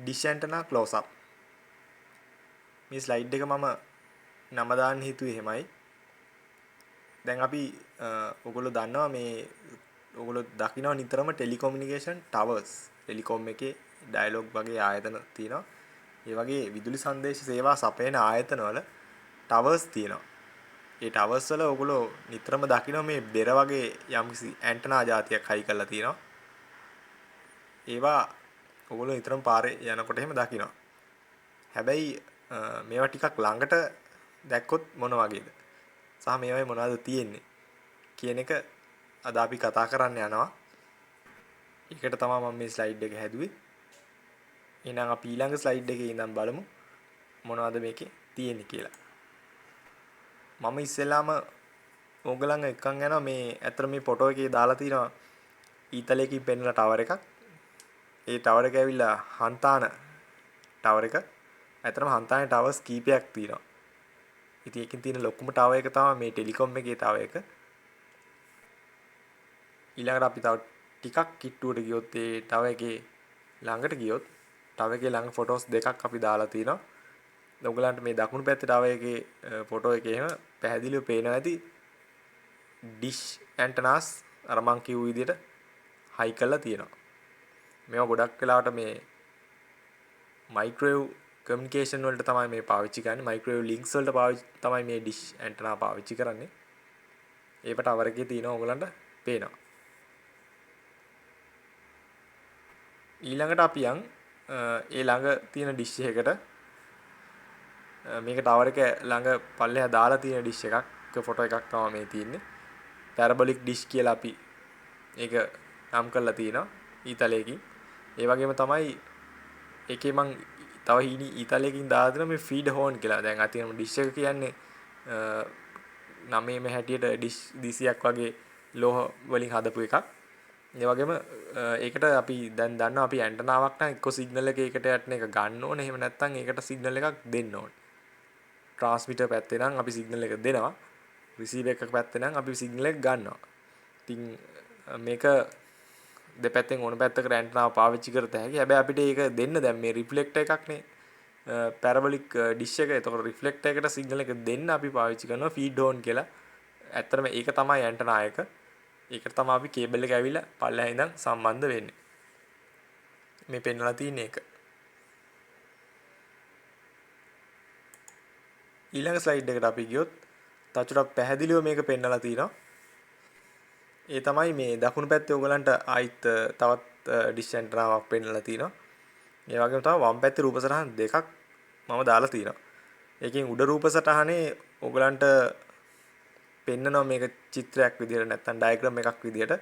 dish antenna close up. මේ slide එක මම නම දාන්න හිතුවේ එහෙමයි. දැන් අපි ඔයගොල්ලෝ දන්නවා මේ ඔයගොල්ලෝ දකිනවා නිතරම ටෙලිකොමියුනිකේෂන් ටවර්ස්. ටෙලිකොම් එකේ ඩයලොග් වගේ ආයතන තියෙනවා. ඒ වගේ විදුලි සංදේශ සේවා සපයන ආයතනවල ටවර්ස් තියෙනවා. ඒ ටවර්ස් වල ඔයගොල්ලෝ නිතරම දකිනවා මේ බෙර වගේ යම්කිසි ඇන්ටනා జాතියක් හයි කරලා තියෙනවා. ඒවා ඔයගොල්ලෝ නිතරම පාරේ යනකොට එහෙම දකිනවා. හැබැයි මේවා ටිකක් ළඟට දැක්කොත් මොන වගේද? සහ මේවායේ මොනවද තියෙන්නේ කියන එක අද අපි කතා කරන්න යනවා. ඒකට තමයි මම මේ ස්ලයිඩ් එක හැදුවේ. එහෙනම් අපි ඊළඟ ස්ලයිඩ් එකේ ඉඳන් බලමු මොනවද මේකේ තියෙන්නේ කියලා. මම ඉස්සෙල්ලාම ඕගලන් එක්කන් යනවා මේ අතර මේ ෆොටෝ එකේ දාලා තියෙනවා ඊතලයකින් පෙන්නලා ටවර් එකක්. ඒ ටවර් එක ඇවිල්ලා හන්තාන ටවර් එක. ඇත්තටම හන්තානේ ටවර්ස් කීපයක් තියෙනවා. ඉතින් ඒකෙන් තියෙන ලොකුම ටවර් එක තමයි මේ ටෙලිකොම් එකේ ටවර් එක. ඊළඟට අපි තව ටිකක් කිට්ටුවට ගියොත් ඒ ටවර් එකේ ළඟට ගියොත් ටවර් එකේ ළඟ ෆොටෝස් දෙකක් අපි දාලා තිනවා. ඔයගලන්ට මේ දකුණු පැත්තේ ටවර් එකේ ෆොටෝ එකේ එහෙම පැහැදිලිව පේනවා ඇති ඩිෂ් ඇන්ටනාස් අර මං කිව්ව විදිහට හයි කරලා තියෙනවා. මේවා ගොඩක් වෙලාවට මේ මයික්‍රෝවේව් කමියුනිකේෂන් වලට තමයි මේ පාවිච්චි කරන්නේ. මයික්‍රෝවේව් ලින්ක්ස් වලට තමයි මේ ඩිෂ් ඇන්ටනා පාවිච්චි කරන්නේ. ඒකට ටවර් එකේ තියෙනවා ඔයගලන්ට පේනවා. ඊළඟට අපි යන් ඒ ළඟ තියෙන ඩිෂ් එකකට මේක ටවර් එක ළඟ පල්ලෙහා දාලා තියෙන ඩිෂ් එකක් ෆොටෝ එකක් තමයි මේ තියෙන්නේ. parabolic dish කියලා අපි ඒක නම් කරලා තිනවා ඊතලයකින්. ඒ වගේම තමයි ඒකේ මං තව ඊතලයකින් දාලා තියෙන මේ feed horn කියලා. දැන් අතින් ඩිෂ් එක කියන්නේ නමේම හැටියට ඩිෂ් 200ක් වගේ ලෝහ වලින් හදපු එකක්. ඒ වගේම ඒකට අපි දැන් දන්නවා අපි ඇන්ටනාවක් නම් එක්ක සිග්නල් එක ඒකට යටන එක ගන්න ඕනේ. එහෙම නැත්නම් ඒකට සිග්නල් එකක් දෙන්න ඕනේ. ට්‍රාන්ස්මිටර් පැත්තේ නම් අපි සිග්නල් එක දෙනවා. රිසීවර් එක පැත්තේ නම් අපි සිග්නල් එක ගන්නවා. ඉතින් මේක දෙපැත්තෙන් ඕන පැත්තකට ඇන්ටනාව පාවිච්චි කරත හැකි. හැබැයි අපිට ඒක දෙන්න දැන් මේ රිෆ්ලෙක්ටර් එකක්නේ parabolic dish එක. එතකොට රිෆ්ලෙක්ටර් එකට සිග්නල් එක දෙන්න අපි පාවිච්චි කරනවා feed horn කියලා. ඇත්තටම ඒක තමයි ඇන්ටනා එක. ඒකට තමයි අපි කේබල් එක ඇවිල්ලා පල්ලෙහා ඉඳන් සම්බන්ධ වෙන්නේ. මේ පෙන්නලා තියෙන එක. ඊළඟ ස්ලයිඩ් එකට අපි ගියොත් තවචුරක් පැහැදිලිව මේක පෙන්නලා තියෙනවා. ඒ තමයි මේ දකුණු පැත්තේ ඔයගලන්ට ආයිත් තවත් ඩිෂ් ඇන්ටනාවක් පෙන්නලා තියෙනවා. ඒ වගේම තමයි වම් පැත්තේ රූප සටහන් දෙකක් මම දාලා තියෙනවා. ඒකෙන් උඩ රූප සටහනේ ඔයගලන්ට පෙන්නනවා මේක චිත්‍රයක් විදිහට නැත්නම් ඩයග්‍රෑම් එකක් විදිහට.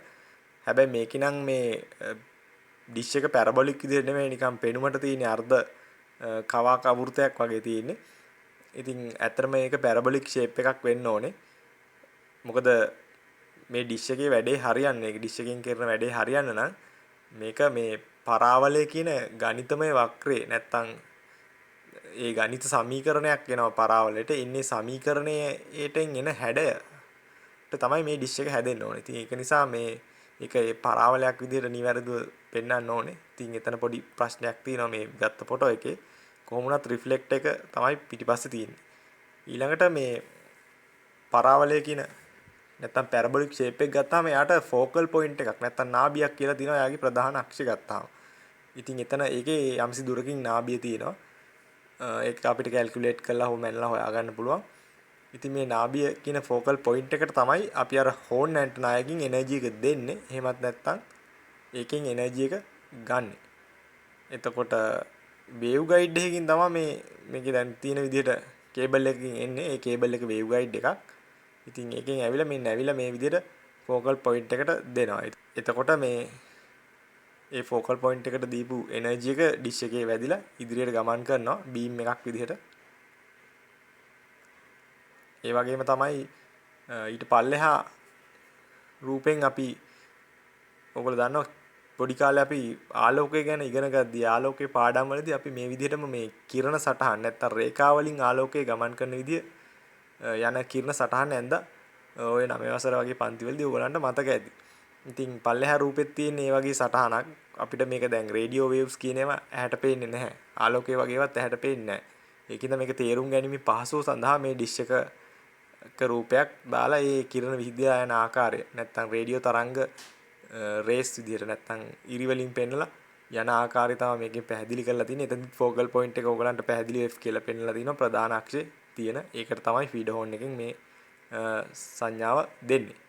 හැබැයි මේකේ නම් මේ ඩිෂ් එක parabolic විදිහට නෙමෙයි නිකන් පෙනුමට තියෙන අර්ධ කවා කවෘතයක් වගේ තියෙන්නේ. ඉතින් ඇත්තටම මේක parabolic shape එකක් වෙන්න ඕනේ. මොකද මේ ඩිෂ් එකේ වැඩේ හරියන්නේ. ඒක ඩිෂ් එකෙන් කරන වැඩේ හරියන්න නම් මේක මේ පරාවලය කියන ගණිතමය වක්‍රේ නැත්තම් ඒ ගණිත සමීකරණයක් එනවා පරාවලයට. ඉන්නේ සමීකරණයේටෙන් එන හැඩයට තමයි මේ ඩිෂ් එක හැදෙන්න ඕනේ. ඉතින් ඒක නිසා මේ ඒක ඒ පරාවලයක් විදිහට නිවැරදිව පෙන්වන්න ඕනේ. ඉතින් එතන පොඩි ප්‍රශ්නයක් තියෙනවා මේ ගත්ත ෆොටෝ එකේ. කොහොම වුණත් රිෆ්ලෙක්ට් එක තමයි පිටිපස්සේ තියෙන්නේ. ඊළඟට මේ පරාවලය කියන නැත්තම් parabolic shape එක ගත්තාම එයාට focal point එකක් නැත්තම් නාභියක් කියලා තියෙනවා එයාගේ ප්‍රධාන අක්ෂය ගත්තාම. ඉතින් එතන ඒකේ යම්සි දුරකින් නාභිය තියෙනවා. ඒක අපිට කැල්කියුලේට් කරලා හොයලා හොයාගන්න පුළුවන්. ඉතින් මේ නාභිය කියන focal point එකට තමයි අපි අර horn antenna එකකින් energy එක දෙන්නේ. එහෙමත් නැත්තම් ඒකෙන් energy එක ගන්නෙ. එතකොට wave guide එකකින් තමයි මේකේ දැන් තියෙන විදිහට කේබල් එකකින් එන්නේ. ඒ කේබල් එක wave guide එකක්. ඉතින් ඒකෙන් ඇවිල්ලා මේ විදිහට focal point එකට දෙනවා. එතකොට ඒ focal point එකට දීපු energy එක dish එකේ වැදිලා ඉදිරියට ගමන් කරනවා beam එකක් විදිහට. ඒ වගේම තමයි ඊට පල්ලෙහා රූපෙන් අපි ඔයගොල්ලෝ දන්නවා පොඩි කාලේ අපි ආලෝකය ගැන ඉගෙන ගද්දී ආලෝකයේ පාඩම් වලදී අපි මේ විදිහටම මේ කිරණ සටහන් නැත්තම් රේඛා වලින් ආලෝකය ගමන් කරන විදිය යන කිරණ සටහන් ඇඳ ඔය 9 වසර වගේ පන්ති වලදී ඔයගලන්ට මතක ඇති. ඉතින් පල්ලෙහා රූපෙත් තියෙන මේ වගේ සටහනක් අපිට මේක දැන් රේඩියෝ වේව්ස් කියන ඒවා ඇහැට පේන්නේ නැහැ. ආලෝකය වගේවත් ඇහැට පේන්නේ නැහැ. ඒකින්ද මේක තේරුම් ගැනීම පහසුව සඳහා මේ ඩිෂ් එකක රූපයක් දාලා ඒ කිරණ විහිදලා යන ආකාරය නැත්තම් රේඩියෝ තරංග රේස් විදියට නැත්තම් ඉරි වලින් පෙන්නලා යන ආකාරය තමයි මේකෙන් පැහැදිලි කරලා තියෙන්නේ. එතන ෆෝකල් පොයින්ට් එක ඕගලන්ට පැහැදිලි F කියලා පෙන්නලා තිනවා ප්‍රධාන අක්ෂේ තියෙන. ඒකට තමයි ෆීඩර් හෝන් එකෙන් මේ සංඥාව දෙන්නේ.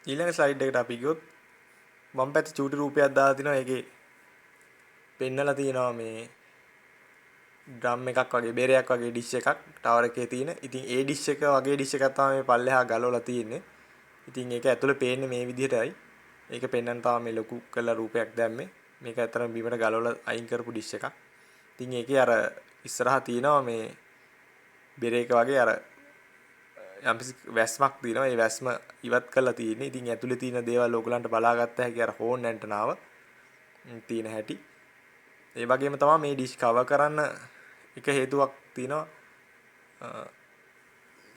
ඊළඟ ස්ලයිඩ් එකට අපි ගියොත් වම් පැත්තේ චූටි රූපයක් දාලා තිනවා. ඒකේ පෙන්නලා තියෙනවා මේ ඩ්‍රම් එකක් වගේ බෙරයක් වගේ ඩිෂ් එකක් ටවර් එකේ තියෙන. ඉතින් ඒ ඩිෂ් එක වගේ ඩිෂ් එකක් තමයි මේ පල්ලෙහා ගලවලා තියෙන්නේ. ඉතින් ඒක ඇතුලේ පේන්නේ මේ විදිහටයි. ඒක පෙන්වන්න තමයි මේ ලොකු කළ රූපයක් දැම්මේ. මේක ඇත්තටම බිමට ගලවලා අයින් කරපු ඩිෂ් එකක්. ඉතින් ඒකේ අර ඉස්සරහා තියෙනවා මේ බෙරේක වගේ අර යම්කිසි වැස්මක් තියෙනවා. ඒ වැස්ම ඉවත් කරලා තියෙන්නේ. ඉතින් ඇතුලේ තියෙන දේවල් ඕගලන්ට බලාගත්ත හැකි අර හෝන් ඇන්ටනාව තියෙන හැටි. ඒ වගේම තමයි මේ ඩිෂ් කවර් කරන්න එක හේතුවක් තියෙනවා.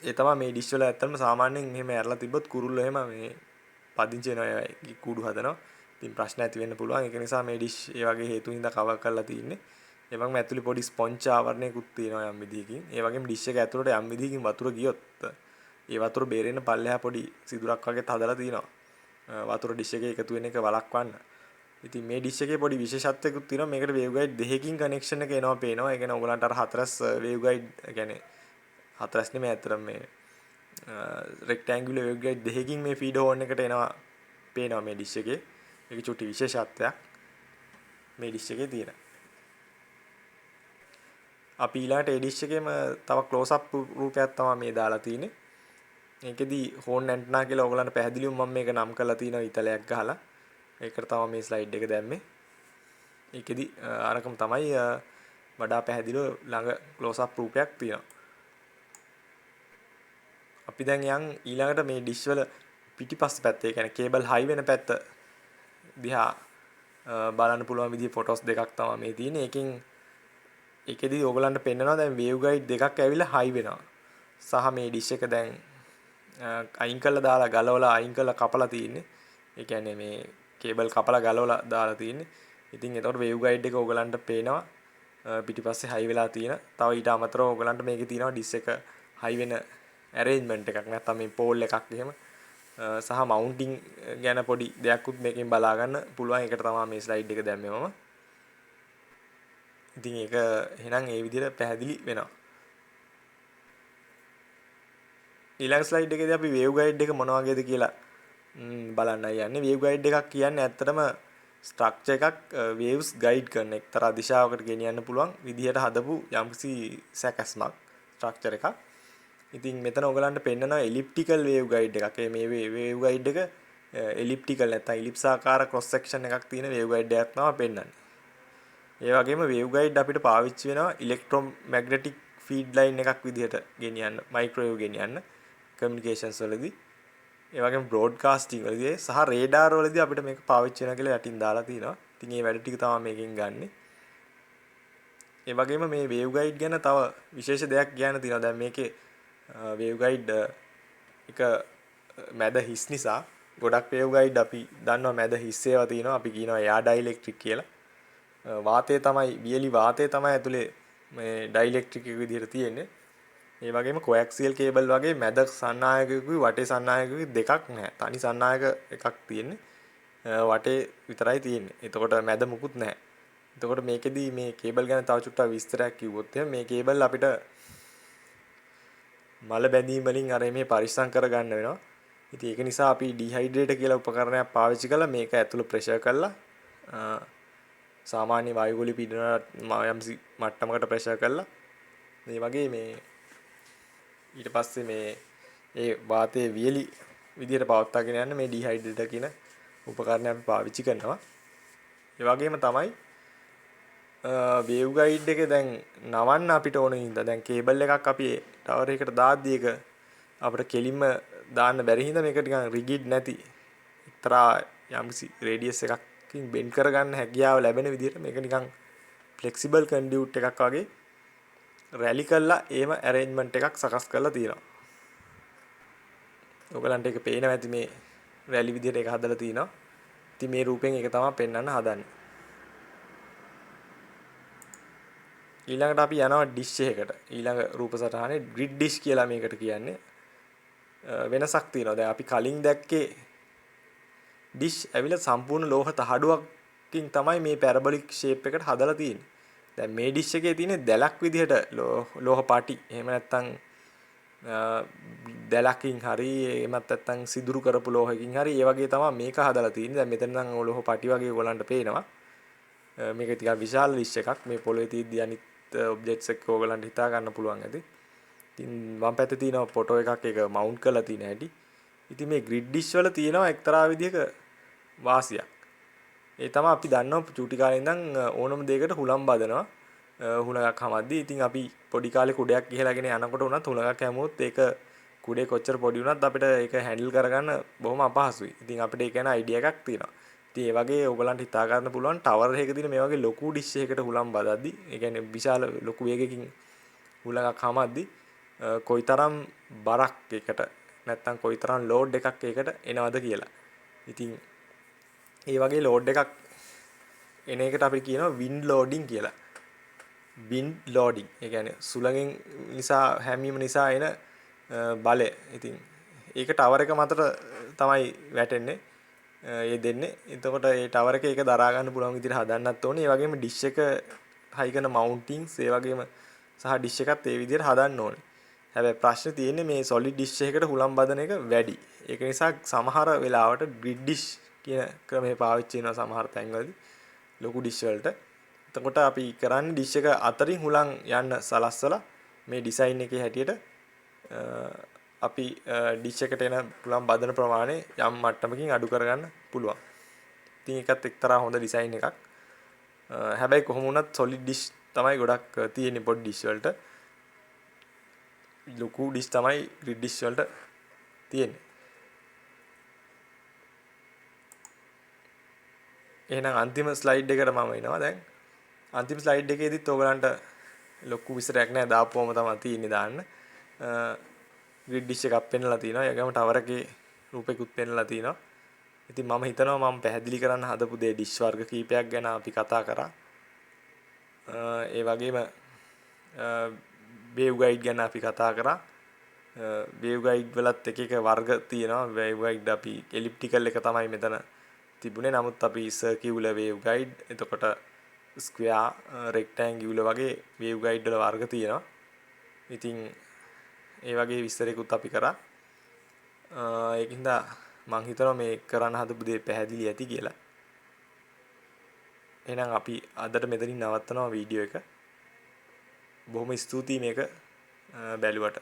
ඒ තමයි මේ ඩිෂ් වල ඇත්තටම සාමාන්‍යයෙන් මෙහෙම ඇරලා තිබ්බොත් කුරුල්ලෝ එහෙම මේ පදිංචි වෙනවා කුඩු හදනවා. ඉතින් ප්‍රශ්න ඇති වෙන්න පුළුවන්. ඒක නිසා මේ ඩිෂ් ඒ වගේ හේතු හින්දා කවර් කරලා තියෙන්නේ. ඒ වගේම ඇතුලේ පොඩි ස්පොන්ජ් ආවරණයකුත් තියෙනවා යම් විදිහකින්. ඒ වගේම ඩිෂ් එක ඇතුලට යම් විදිහකින් වතුර ගියොත් ඒ වතුර බේරෙන්න පල්ලෙහා පොඩි සිදුරක් වගේත් හදලා තියෙනවා. වතුර ඩිෂ් එකේ එකතු වෙන එක වළක්වන්න. ඉතින් මේ ඩිෂ් එකේ පොඩි විශේෂත්වයක්ත් තියෙනවා. මේකට වේව් ගයිඩ් දෙකකින් කනෙක්ෂන් එක එනවා පේනවා. ඒ කියන්නේ ඔයගලන්ට අර හතරස් වේව් ගයිඩ් කියන්නේ හතරස් නෙමෙයි අතරම මේ රෙක්ටැන්ගුලර් වේව් ගයිඩ් දෙකකින් මේ ෆීඩර් හෝන් එකට එනවා පේනවා මේ ඩිෂ් එකේ. ඒක චුටි විශේෂත්වයක් මේ ඩිෂ් එකේ තියෙන. අපි ඊළඟට ඒ ඩිෂ් එකේම තව ක්ලෝස් අප් රූපයක් තමයි මේ දාලා තියෙන්නේ. මේකෙදි හෝන් ඇන්ටනා කියලා ඔයගලන්ට පැහැදිලිවම මම මේක නම් කරලා තියෙනවා ඉතලයක් ගහලා. ඒකට තමයි මේ ස්ලයිඩ් එක දැම්මේ. ඒකෙදි අරකම තමයි වඩා පැහැදිලිව ළඟ ක්ලෝස් අප් රූපයක් තියෙනවා. අපි දැන් යන් ඊළඟට මේ ඩිෂ් වල පිටිපස්ස පැත්ත, ඒ කියන්නේ කේබල් හයි වෙන පැත්ත දිහා බලන්න පුළුවන් විදිහේ ෆොටෝස් දෙකක් තමයි මේ තියෙන්නේ. ඒකෙදි ඕගලන්ට පෙන්නනවා දැන් වේව් ගයිඩ් දෙකක් ඇවිල්ලා හයි වෙනවා. සහ මේ ඩිෂ් එක දැන් අයින් කරලා දාලා ගලවලා අයින් කරලා කපලා තියෙන්නේ. ඒ කියන්නේ මේ කේබල් කපලා ගලවලා දාලා තියෙන්නේ. ඉතින් එතකොට වේව් ගයිඩ් එක ඕගලන්ට පේනවා පිටිපස්සේ හයි වෙලා තියෙන. තව ඊට අමතරව ඕගලන්ට මේකේ තියෙනවා ඩිෂ් එක හයි වෙන ඇරේන්ජ්මන්ට් එකක්. නැත්නම් මේ පෝල් එකක් එහෙම සහ මවුන්ටින් ගැන පොඩි දෙයක්කුත් මේකෙන් බලා ගන්න පුළුවන්. ඒකට තමයි මේ ස්ලයිඩ් එක දැම්මේ මම. ඉතින් ඒක එහෙනම් ඒ විදිහට පැහැදිලි වෙනවා. ඊළඟ ස්ලයිඩ් එකේදී අපි වේව් ගයිඩ් එක මොන වගේද කියලා බලන්නයි යන්නේ. වේව් ගයිඩ් එකක් කියන්නේ ඇත්තටම ස්ට්‍රක්චර් එකක් වේව්ස් ගයිඩ් කරන එක්තරා දිශාවකට ගෙනියන්න පුළුවන් විදිහට හදපු යම්කිසි සැකස්මක් ස්ට්‍රක්චර් එකක්. ඉතින් මෙතන ඔයගලන්ට පෙන්නනවා එලිප්ටිකල් වේව් ගයිඩ් එකක්. මේ වේව් ගයිඩ් එක එලිප්ටිකල් නැත්නම් ඉලිප්සාකාර ක්‍රොස් සෙක්ෂන් එකක් තියෙන වේව් ගයිඩ් එකක් තමයි පෙන්නන්නේ. ඒ වගේම වේව් ගයිඩ් අපිට පාවිච්චි වෙනවා ඉලෙක්ට්‍රෝමැග්නටික් ෆීඩ් ලයින් එකක් විදිහට ගෙනියන්න, මයික්‍රෝවේව් ගෙනියන්න කමියුනිකේෂන්ස් වලදී. ඒ වගේම බ්‍රෝඩ්කාස්ටිං වලදී සහ රේඩාර් වලදී අපිට මේක පාවිච්චි වෙනවා කියලා යටින් දාලා තිනවා. ඉතින් මේ වැඩ ටික තමයි මේකෙන් ගන්නෙ. ඒ වගේම මේ වේව් ගයිඩ් ගැන තව විශේෂ දෙයක් කියන්න තියෙනවා. දැන් මේකේ වේව් ගයිඩ් එක මැද හිස් නිසා ගොඩක් වේව් ගයිඩ් අපි දන්නවා මැද හිස් ඒවා තියෙනවා. අපි කියනවා එයා ඩයිලෙක්ට්‍රික් කියලා. වාතය තමයි වියලි වාතය තමයි ඇතුලේ මේ ඩයිලෙක්ට්‍රික් එක විදිහට තියෙන්නේ. ඒ වගේම කොඇක්සියල් කේබල් වගේ මැද සන්නායකයකුයි වටේ සන්නායකයකුයි දෙකක් නැහැ. තනි සන්නායක එකක් තියෙන්නේ. වටේ විතරයි තියෙන්නේ. එතකොට මැද මුකුත් නැහැ. එතකොට මේකෙදි මේ කේබල් ගැන තව චුට්ටක් විස්තරයක් කිව්වොත් එහෙනම් මේ කේබල් අපිට මල බැඳීම් වලින් අර මේ පරිස්සම් කරගන්න වෙනවා. ඉතින් ඒක නිසා අපි ඩිහයිඩ්‍රේටර් කියලා උපකරණයක් පාවිච්චි කරලා මේක ඇතුළ ප්‍රෙෂර් කරලා සාමාන්‍ය වායු ගොලි පීඩන යම්සි මට්ටමකට ප්‍රෙෂර් කරලා මේ වගේ මේ ඊට පස්සේ මේ ඒ වාතයේ වියලි විදියට පවත්වාගෙන යන්න මේ ඩිහයිඩ්‍රේටර් කියන උපකරණය අපි පාවිච්චි කරනවා. ඒ වගේම තමයි වේව් ගයිඩ් එකේ දැන් නවන්න අපිට ඕන හින්දා දැන් කේබල් එකක් අපි ටවර් එකකට දාද්දී ඒක අපිට කෙලින්ම දාන්න බැරි හින්දා මේක ටිකක් රිජිඩ් නැති එක්තරා යම්කිසි රේඩියස් එකකින් බෙන්ඩ් කරගන්න හැකියාව ලැබෙන විදිහට මේක නිකන් ෆ්ලෙක්සිබල් කන්ඩියුට් එකක් වගේ රැලි කරලා එහෙම ඇරේන්ජ්මන්ට් එකක් සකස් කරලා තියෙනවා. ඔයගලන්ට ඒක පේනවා ඇති මේ රැලි විදියට ඒක හදලා තිනවා. ඉතින් මේ රූපෙන් ඒක තමයි පෙන්වන්න හදන්නේ. ඊළඟට අපි යනවා ඩිෂ් එකකට. ඊළඟ රූප සටහනේ ග්‍රිඩ් ඩිෂ් කියලා මේකට කියන්නේ. වෙනසක් තියෙනවා. දැන් අපි කලින් දැක්කේ ඩිෂ් ඇවිල්ලා සම්පූර්ණ ලෝහ තහඩුවකින් තමයි මේ පැරබොලික් ෂේප් එකට හදලා තියෙන්නේ. දැන් මේ ඩිෂ් එකේ තියෙන්නේ දැලක් විදිහට ලෝහ පාටි. එහෙම නැත්නම් දැලකින් හරි එහෙමත් නැත්නම් සිදුරු කරපු ලෝහයකින් හරි ඒ වගේ තමයි මේක හදලා තියෙන්නේ. දැන් මෙතන නම් ලෝහ පාටි වගේ ඔයගලන්ට පේනවා. මේක ටිකක් විශාල ඩිෂ් එකක්. මේ පොළවේ තියෙද්දි අනිත් ඔබ්ජෙක්ට්ස් එක්ක ඔයගලන්ට හිතා ගන්න පුළුවන් ඇති. ඉතින් වම් පැත්තේ තියෙනවා ෆොටෝ එකක් ඒක මවුන්ට් කරලා තියෙන හැටි. ඉතින් මේ ග්‍රිඩ් ඩිෂ් වල තියෙනවා එක්තරා විදිහක වාසියක්. ඒ තමයි අපි දන්නවා චූටි කාලේ ඉඳන් ඕනම දෙයකට හුලම් බදනවා. හුලඟක් හමද්දී ඉතින් අපි පොඩි කාලේ කුඩයක් ගිහලාගෙන යනකොට උනත් හුලඟක් හැමුවොත් ඒක කුඩේ කොච්චර පොඩි වුණත් අපිට ඒක හැන්ඩල් කරගන්න බොහොම අපහසුයි. ඉතින් අපිට ඒක ගැන අයිඩියා එකක් තියෙනවා. ඉතින් ඒ වගේ ඔයගලන්ට හිතා ගන්න පුළුවන් ටවර් එකක තියෙන මේ වගේ ලොකු ඩිෂ් එකකට හුලම් බදද්දී ඒ කියන්නේ විශාල ලොකු වේගකින් හුලඟක් හමද්දී කොයිතරම් බරක් ඒකට නැත්තම් කොයිතරම් ලෝඩ් එකක් ඒකට එනවද කියලා. ඉතින් ඒ වගේ ලෝඩ් එකක් එන එකට අපි කියනවා වින්ඩ් ලෝඩින් කියලා. Wind loading. ඒ කියන්නේ සුළඟෙන් නිසා හැමීම නිසා එන බලය. ඉතින් ඒක ටවර් එක මතට තමයි වැටෙන්නේ. ඒ දෙන්නේ. එතකොට ඒ ටවර් එක ඒක දරා ගන්න පුළුවන් විදිහට හදන්නත් ඕනේ. ඒ වගේම ඩිෂ් එක හයි කරන මවුන්ටින්ග්ස් ඒ වගේම සහ ඩිෂ් එකත් ඒ විදිහට හදන්න ඕනේ. හැබැයි ප්‍රශ්නේ තියෙන්නේ මේ සොලිඩ් ඩිෂ් එකකට හුලම් බදන එක වැඩි. ඒක නිසා සමහර වෙලාවට ග්‍රිඩ් ඩිෂ් කියන ක්‍රමය පාවිච්චි කරනවා සමහර තැන්වලදී ලොකු ඩිෂ් වලට. එතකොට අපි කරන්නේ ඩිෂ් එක අතරින් හුලං යන්න සලස්සලා මේ ඩිසයින් එකේ හැටියට අපි ඩිෂ් එකට එන හුලම් බදන ප්‍රමාණය යම් මට්ටමකින් අඩු කරගන්න පුළුවන්. ඉතින් ඒකත් එක්තරා හොඳ ඩිසයින් එකක්. හැබැයි කොහොම වුණත් සොලිඩ් ඩිෂ් තමයි ගොඩක් තියෙන්නේ පොඩි ඩිෂ් වලට. ලොකු ඩිෂ් තමයි ග්‍රිඩ් ඩිෂ් වලට තියෙන්නේ. එහෙනම් අන්තිම ස්ලයිඩ් එකට මම එනවා දැන්. අන්තිම ස්ලයිඩ් එකේදීත් ඔයගලන්ට ලොකු විස්තරයක් නෑ දාපුවම තමයි තියෙන්නේ දාන්න. ග්‍රිඩ් ඩිෂ් එකක් පෙන්නලා තිනවා. ඒගොම ටවර් එකේ රූපෙකුත් පෙන්නලා තිනවා. ඉතින් මම හිතනවා මම පැහැදිලි කරන්න හදපු දේ ඩිෂ් වර්ග කීපයක් ගැන අපි කතා කරා. ඒ වගේම වේව් ගයිඩ් ගැන අපි කතා කරා. වේව් ගයිඩ් වලත් එක එක වර්ග තියෙනවා. වේව් ගයිඩ් අපි එලිප්ටිකල් එක තමයි මෙතන තිබුණේ. නමුත් අපි සර්කියුලර් වේව් ගයිඩ්, එතකොට ස්ක්වෙයාර්, රෙක්ටැන්ගියුලර් වගේ වේව් ගයිඩ් වල වර්ග තියෙනවා. ඉතින් ඒ වගේ විස්තරයකුත් අපි කරා. ඒකින්ද මම හිතනවා මේ කරන්න හදපු දේ පැහැදිලි ඇති කියලා. එහෙනම් අපි අදට මෙතනින් නවත්තනවා වීඩියෝ එක. බොහොම ස්තුතියි මේක බැලුවට.